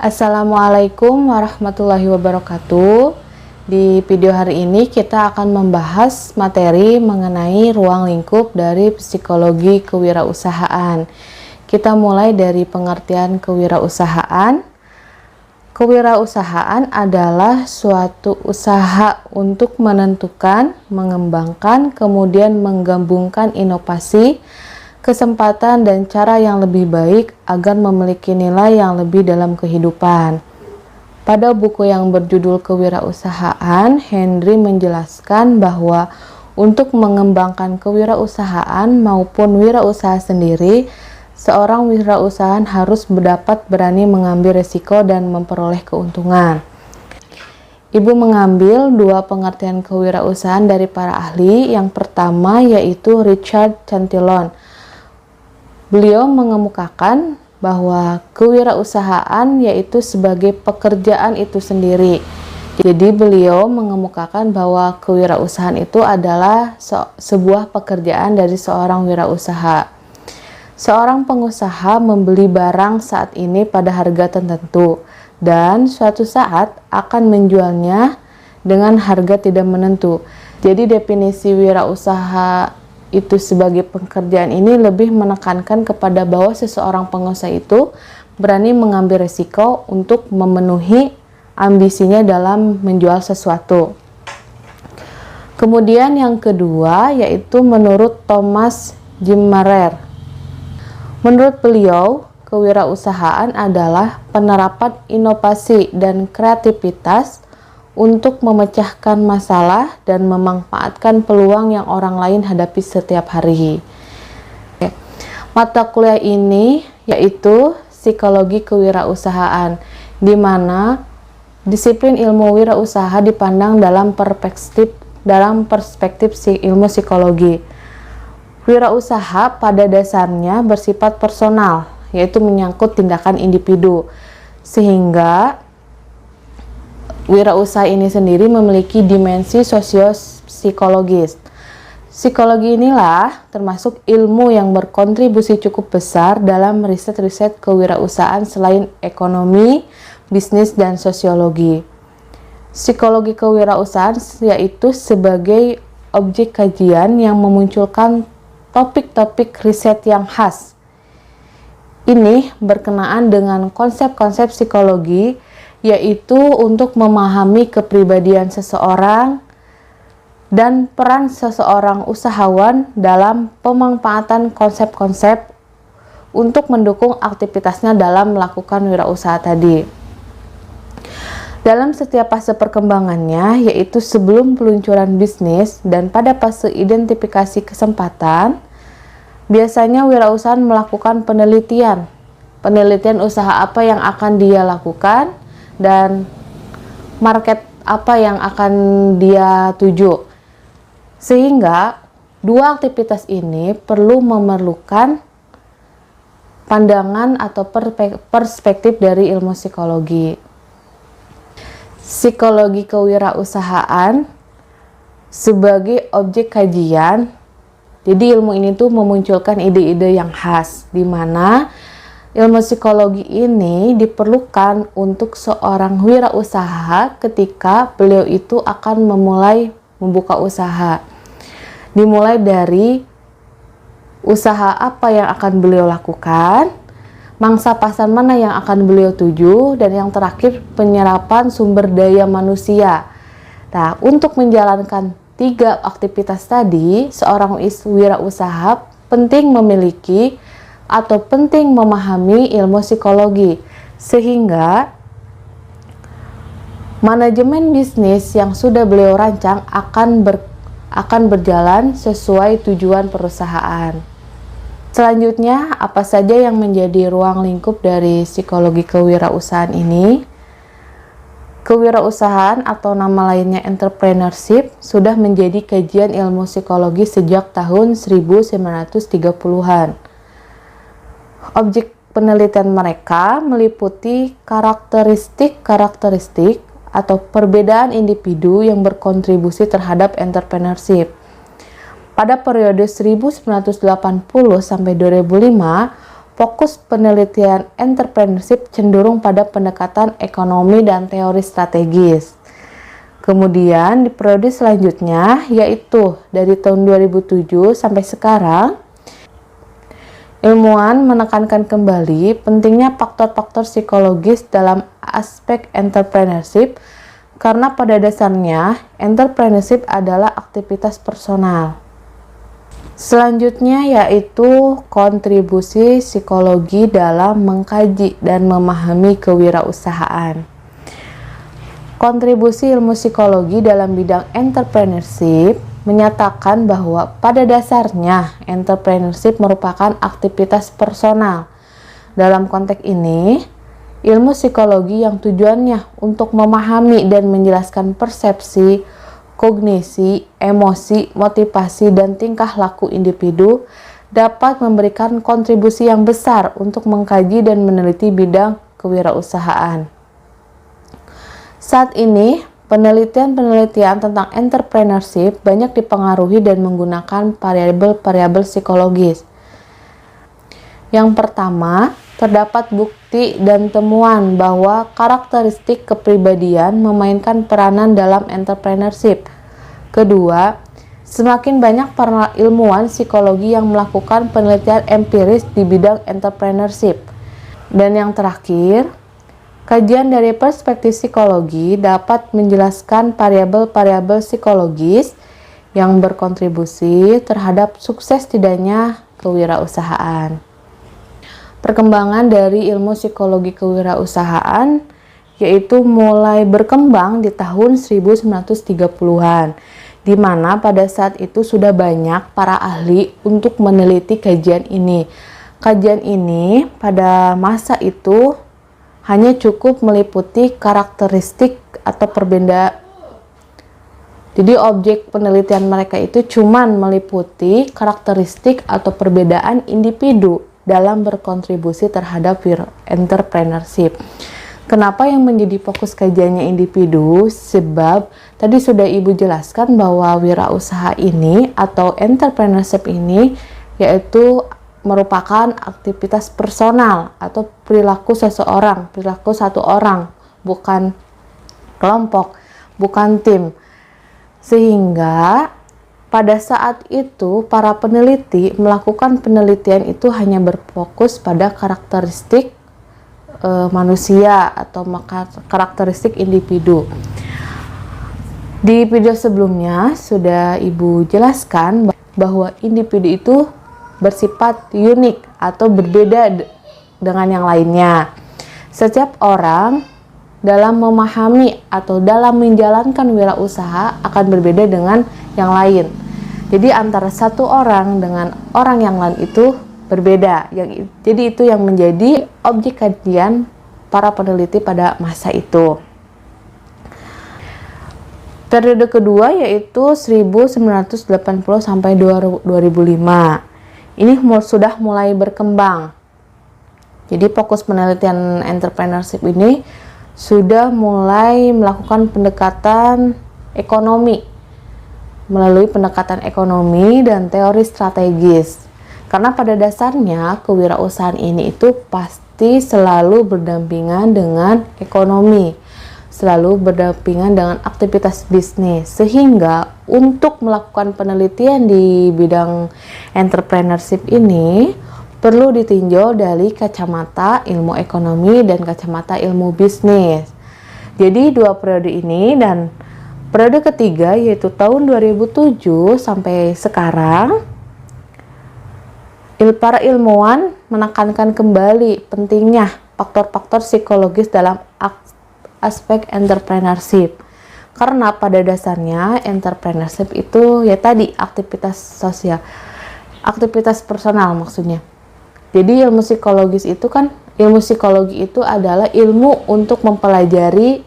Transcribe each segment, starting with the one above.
Assalamualaikum warahmatullahi wabarakatuh. Di video hari ini kita akan membahas materi mengenai ruang lingkup dari psikologi kewirausahaan. Kita mulai dari pengertian kewirausahaan. Kewirausahaan adalah suatu usaha untuk menentukan, mengembangkan, kemudian menggabungkan inovasi, kesempatan dan cara yang lebih baik agar memiliki nilai yang lebih dalam kehidupan. Pada buku yang berjudul Kewirausahaan, Henry menjelaskan bahwa untuk mengembangkan kewirausahaan maupun wirausaha sendiri, seorang wirausahaan harus dapat berani mengambil risiko dan memperoleh keuntungan. Ibu mengambil dua pengertian kewirausahaan dari para ahli. Yang pertama yaitu Richard Cantillon. Beliau mengemukakan bahwa kewirausahaan yaitu sebagai pekerjaan itu sendiri. Jadi beliau mengemukakan bahwa kewirausahaan itu adalah sebuah pekerjaan dari seorang wirausaha. Seorang pengusaha membeli barang saat ini pada harga tertentu dan suatu saat akan menjualnya dengan harga tidak menentu. Jadi definisi wirausaha itu sebagai pekerjaan ini lebih menekankan kepada bahwa seseorang pengusaha itu berani mengambil risiko untuk memenuhi ambisinya dalam menjual sesuatu. Kemudian yang kedua yaitu menurut Thomas Gimmarer. Menurut beliau, kewirausahaan adalah penerapan inovasi dan kreativitas untuk memecahkan masalah dan memanfaatkan peluang yang orang lain hadapi setiap hari. Mata kuliah ini yaitu psikologi kewirausahaan, di mana disiplin ilmu wirausaha dipandang dalam perspektif ilmu psikologi. Wirausaha pada dasarnya bersifat personal, yaitu menyangkut tindakan individu, sehingga wirausaha ini sendiri memiliki dimensi sosio-psikologis. Psikologi inilah termasuk ilmu yang berkontribusi cukup besar dalam riset-riset kewirausahaan selain ekonomi, bisnis, dan sosiologi. Psikologi kewirausahaan yaitu sebagai objek kajian yang memunculkan topik-topik riset yang khas. Ini berkenaan dengan konsep-konsep psikologi, yaitu untuk memahami kepribadian seseorang dan peran seseorang usahawan dalam pemanfaatan konsep-konsep untuk mendukung aktivitasnya dalam melakukan wirausaha tadi. Dalam setiap fase perkembangannya, yaitu sebelum peluncuran bisnis dan pada fase identifikasi kesempatan, biasanya wirausaha melakukan penelitian usaha apa yang akan dia lakukan dan market apa yang akan dia tuju. Sehingga dua aktivitas ini memerlukan pandangan atau perspektif dari ilmu psikologi. Psikologi kewirausahaan sebagai objek kajian. Jadi ilmu ini tuh memunculkan ide-ide yang khas, di mana ilmu psikologi ini diperlukan untuk seorang wirausaha ketika beliau itu akan memulai membuka usaha. Dimulai dari usaha apa yang akan beliau lakukan, mangsa pasar mana yang akan beliau tuju, dan yang terakhir penyerapan sumber daya manusia. Nah, untuk menjalankan tiga aktivitas tadi, seorang wirausaha penting memiliki atau penting memahami ilmu psikologi, sehingga manajemen bisnis yang sudah beliau rancang akan berjalan sesuai tujuan perusahaan. Selanjutnya, apa saja yang menjadi ruang lingkup dari psikologi kewirausahaan ini? Kewirausahaan atau nama lainnya entrepreneurship sudah menjadi kajian ilmu psikologi sejak tahun 1930-an. Objek penelitian mereka meliputi karakteristik atau perbedaan individu yang berkontribusi terhadap entrepreneurship. Pada periode 1980 sampai 2005, fokus penelitian entrepreneurship cenderung pada pendekatan ekonomi dan teori strategis. Kemudian di periode selanjutnya, yaitu dari tahun 2007 sampai sekarang, ilmuwan menekankan kembali pentingnya faktor-faktor psikologis dalam aspek entrepreneurship karena pada dasarnya entrepreneurship adalah aktivitas personal. Selanjutnya yaitu kontribusi psikologi dalam mengkaji dan memahami kewirausahaan. Kontribusi ilmu psikologi dalam bidang entrepreneurship menyatakan bahwa pada dasarnya entrepreneurship merupakan aktivitas personal. Dalam konteks ini, ilmu psikologi yang tujuannya untuk memahami dan menjelaskan persepsi, kognisi, emosi, motivasi, dan tingkah laku individu dapat memberikan kontribusi yang besar untuk mengkaji dan meneliti bidang kewirausahaan. Saat ini, penelitian-penelitian tentang entrepreneurship banyak dipengaruhi dan menggunakan variabel-variabel psikologis. Yang pertama, terdapat bukti dan temuan bahwa karakteristik kepribadian memainkan peranan dalam entrepreneurship. Kedua, semakin banyak para ilmuwan psikologi yang melakukan penelitian empiris di bidang entrepreneurship. Dan yang terakhir, kajian dari perspektif psikologi dapat menjelaskan variabel-variabel psikologis yang berkontribusi terhadap sukses tidaknya kewirausahaan. Perkembangan dari ilmu psikologi kewirausahaan yaitu mulai berkembang di tahun 1930-an, di mana pada saat itu sudah banyak para ahli untuk meneliti kajian ini. Kajian ini pada masa itu hanya cukup meliputi karakteristik atau perbedaan. Jadi objek penelitian mereka itu cuman meliputi karakteristik atau perbedaan individu dalam berkontribusi terhadap entrepreneurship. Kenapa yang menjadi fokus kajiannya individu? Sebab tadi sudah Ibu jelaskan bahwa wirausaha ini atau entrepreneurship ini yaitu merupakan aktivitas personal atau perilaku seseorang, perilaku satu orang, bukan kelompok, bukan tim. Sehingga pada saat itu para peneliti melakukan penelitian itu hanya berfokus pada karakteristik manusia atau karakteristik individu. Di video sebelumnya sudah Ibu jelaskan bahwa individu itu bersifat unik atau berbeda dengan yang lainnya. Setiap orang dalam memahami atau dalam menjalankan wirausaha akan berbeda dengan yang lain. Jadi antara satu orang dengan orang yang lain itu berbeda. Jadi itu yang menjadi objek kajian para peneliti pada masa itu. Periode kedua yaitu 1980 sampai 2005. Ini sudah mulai berkembang. Jadi fokus penelitian entrepreneurship ini sudah mulai melakukan pendekatan ekonomi melalui pendekatan ekonomi dan teori strategis. Karena pada dasarnya kewirausahaan ini itu pasti selalu berdampingan dengan ekonomi, selalu berdampingan dengan aktivitas bisnis, sehingga untuk melakukan penelitian di bidang entrepreneurship ini perlu ditinjau dari kacamata ilmu ekonomi dan kacamata ilmu bisnis. Jadi dua periode ini dan periode ketiga yaitu tahun 2007 sampai sekarang, para ilmuwan menekankan kembali pentingnya faktor-faktor psikologis dalam aspek entrepreneurship. Karena pada dasarnya entrepreneurship itu ya tadi aktivitas sosial, aktivitas personal maksudnya. Jadi ilmu psikologis itu kan, ilmu psikologi itu adalah ilmu untuk mempelajari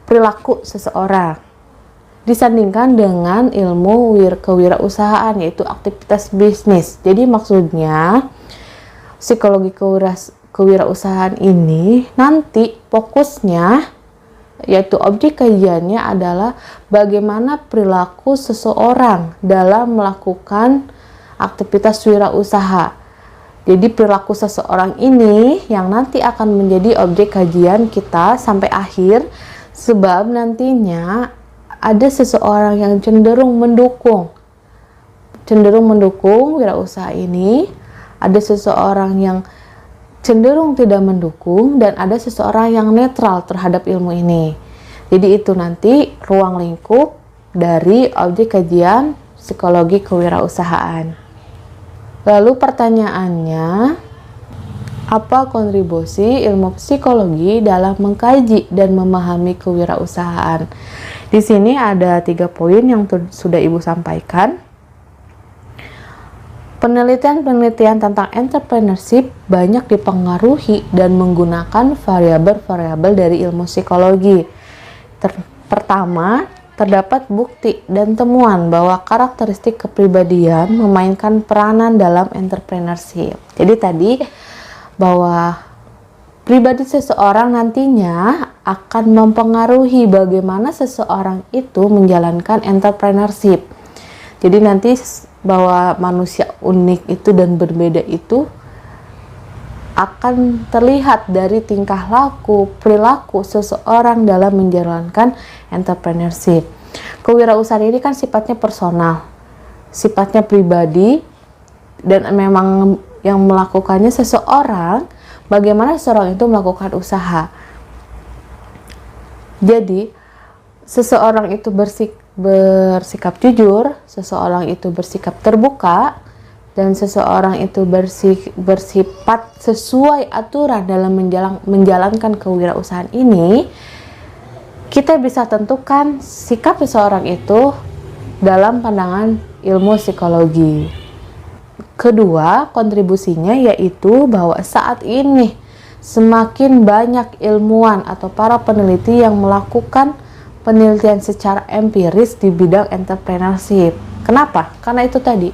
perilaku seseorang. Disandingkan dengan ilmu kewirausahaan yaitu aktivitas bisnis. Jadi maksudnya psikologi kewirausahaan ini nanti fokusnya yaitu objek kajiannya adalah bagaimana perilaku seseorang dalam melakukan aktivitas wirausaha. Jadi perilaku seseorang ini yang nanti akan menjadi objek kajian kita sampai akhir, sebab nantinya ada seseorang yang cenderung mendukung wirausaha ini, ada seseorang yang cenderung tidak mendukung, dan ada seseorang yang netral terhadap ilmu ini. Jadi itu nanti ruang lingkup dari objek kajian psikologi kewirausahaan. Lalu pertanyaannya, apa kontribusi ilmu psikologi dalam mengkaji dan memahami kewirausahaan? Di sini ada 3 poin yang sudah Ibu sampaikan. Penelitian-penelitian tentang entrepreneurship banyak dipengaruhi dan menggunakan variabel-variabel dari ilmu psikologi. Pertama, terdapat bukti dan temuan bahwa karakteristik kepribadian memainkan peranan dalam entrepreneurship. Jadi tadi bahwa pribadi seseorang nantinya akan mempengaruhi bagaimana seseorang itu menjalankan entrepreneurship. Jadi nanti bahwa manusia unik itu dan berbeda itu akan terlihat dari tingkah laku, perilaku seseorang dalam menjalankan entrepreneurship. Kewirausahaan ini kan sifatnya personal, sifatnya pribadi, dan memang yang melakukannya seseorang, bagaimana seseorang itu melakukan usaha. Jadi, seseorang itu bersikap jujur, seseorang itu bersikap terbuka, dan seseorang itu bersifat sesuai aturan dalam menjalankan kewirausahaan ini, kita bisa tentukan sikap seseorang itu dalam pandangan ilmu psikologi. Kedua, kontribusinya yaitu bahwa saat ini semakin banyak ilmuwan atau para peneliti yang melakukan penelitian secara empiris di bidang entrepreneurship. Kenapa? Karena itu tadi,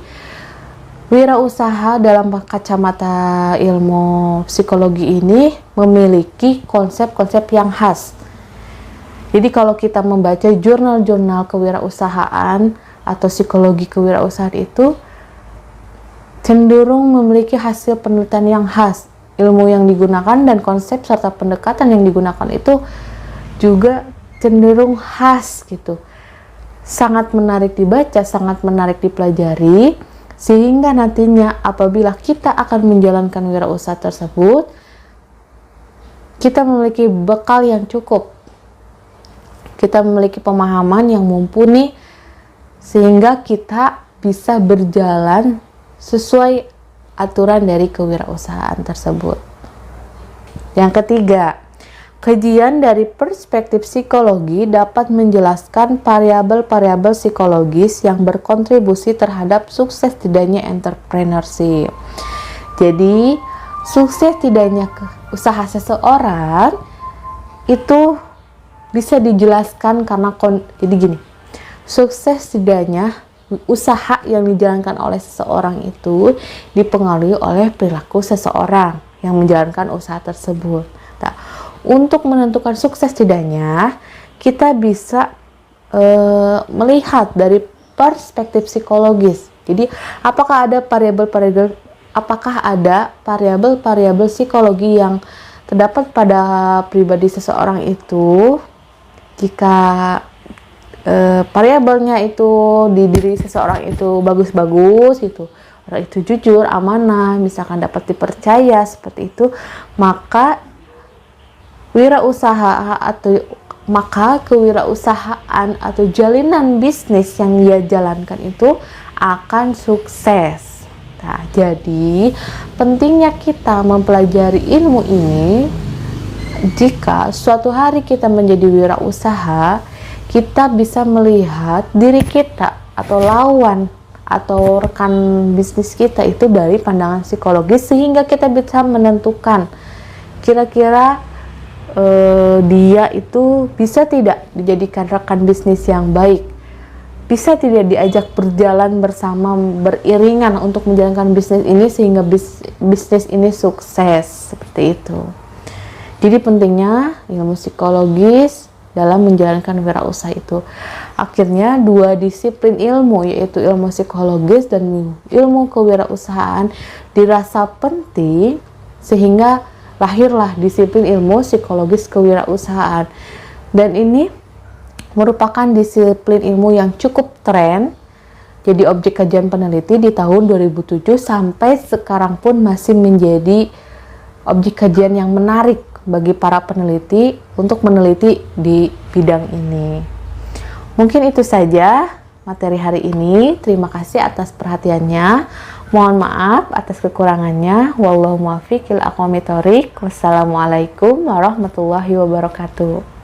wirausaha dalam kacamata ilmu psikologi ini memiliki konsep-konsep yang khas. Jadi kalau kita membaca jurnal-jurnal kewirausahaan atau psikologi kewirausahaan itu cenderung memiliki hasil penelitian yang khas. Ilmu yang digunakan dan konsep serta pendekatan yang digunakan itu juga cenderung khas gitu. Sangat menarik dibaca, sangat menarik dipelajari, sehingga nantinya apabila kita akan menjalankan wirausaha tersebut, kita memiliki bekal yang cukup, kita memiliki pemahaman yang mumpuni, sehingga kita bisa berjalan sesuai aturan dari kewirausahaan tersebut. Yang ketiga, kajian dari perspektif psikologi dapat menjelaskan variabel-variabel psikologis yang berkontribusi terhadap sukses tidaknya entrepreneurship. Jadi, sukses tidaknya usaha seseorang itu bisa dijelaskan karena jadi gini, sukses tidaknya usaha yang dijalankan oleh seseorang itu dipengaruhi oleh perilaku seseorang yang menjalankan usaha tersebut. Nah, untuk menentukan sukses tidaknya, kita bisa melihat dari perspektif psikologis. Jadi, apakah ada variabel-variabel psikologi yang terdapat pada pribadi seseorang itu? Jika variabelnya itu di diri seseorang itu bagus-bagus gitu, orang itu jujur, amanah, misalkan dapat dipercaya seperti itu, maka kewirausahaan atau jalinan bisnis yang dia jalankan itu akan sukses. Nah, jadi pentingnya kita mempelajari ilmu ini. Jika suatu hari kita menjadi wirausaha, kita bisa melihat diri kita atau lawan atau rekan bisnis kita itu dari pandangan psikologis, sehingga kita bisa menentukan kira-kira dia itu bisa tidak dijadikan rekan bisnis yang baik, bisa tidak diajak berjalan bersama beriringan untuk menjalankan bisnis ini sehingga bisnis ini sukses, seperti itu. Jadi pentingnya ilmu psikologis dalam menjalankan wirausaha itu. Akhirnya dua disiplin ilmu, yaitu ilmu psikologis dan ilmu kewirausahaan, dirasa penting sehingga lahirlah disiplin ilmu psikologis kewirausahaan. Dan ini merupakan disiplin ilmu yang cukup tren, jadi objek kajian peneliti di tahun 2007 sampai sekarang pun masih menjadi objek kajian yang menarik bagi para peneliti untuk meneliti di bidang ini. Mungkin itu saja materi hari ini. Terima kasih atas perhatiannya. Mohon maaf atas kekurangannya. Wallahu muwaffiq ila aqwamit thoriq. Wassalamualaikum warahmatullahi wabarakatuh.